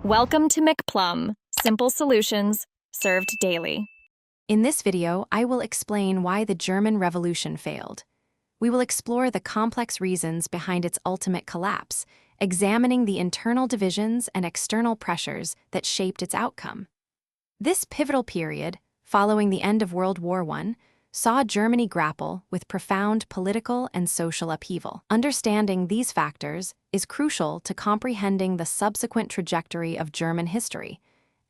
Welcome to McPlum, simple solutions served daily. In this video, I will explain why the German Revolution failed. We will explore the complex reasons behind its ultimate collapse, examining the internal divisions and external pressures that shaped its outcome. This pivotal period, following the end of World War I, saw Germany grapple with profound political and social upheaval. Understanding these factors is crucial to comprehending the subsequent trajectory of German history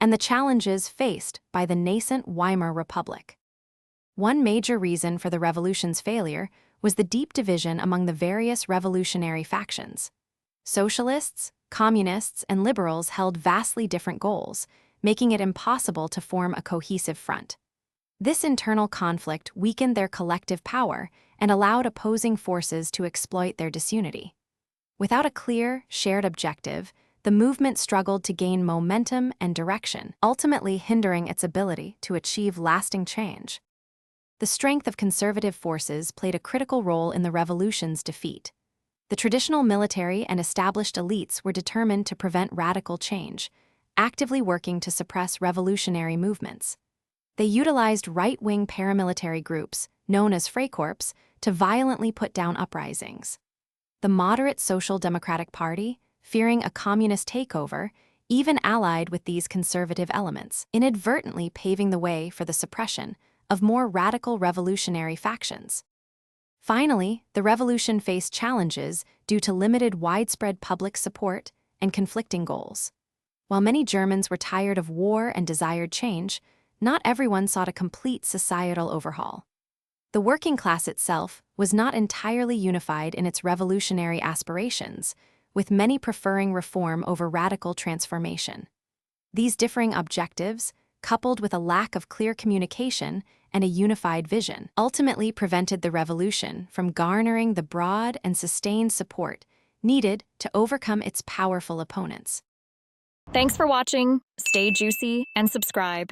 and the challenges faced by the nascent Weimar Republic. One major reason for the revolution's failure was the deep division among the various revolutionary factions. Socialists, communists, and liberals held vastly different goals, making it impossible to form a cohesive front. This internal conflict weakened their collective power and allowed opposing forces to exploit their disunity. Without a clear, shared objective, the movement struggled to gain momentum and direction, ultimately hindering its ability to achieve lasting change. The strength of conservative forces played a critical role in the revolution's defeat. The traditional military and established elites were determined to prevent radical change, actively working to suppress revolutionary movements. They utilized right-wing paramilitary groups, known as Freikorps, to violently put down uprisings. The moderate Social Democratic Party, fearing a communist takeover, even allied with these conservative elements, inadvertently paving the way for the suppression of more radical revolutionary factions. Finally, the revolution faced challenges due to limited widespread public support and conflicting goals. While many Germans were tired of war and desired change, not everyone sought a complete societal overhaul. The working class itself was not entirely unified in its revolutionary aspirations, with many preferring reform over radical transformation. These differing objectives, coupled with a lack of clear communication and a unified vision, ultimately prevented the revolution from garnering the broad and sustained support needed to overcome its powerful opponents. Thanks for watching, stay juicy, and subscribe.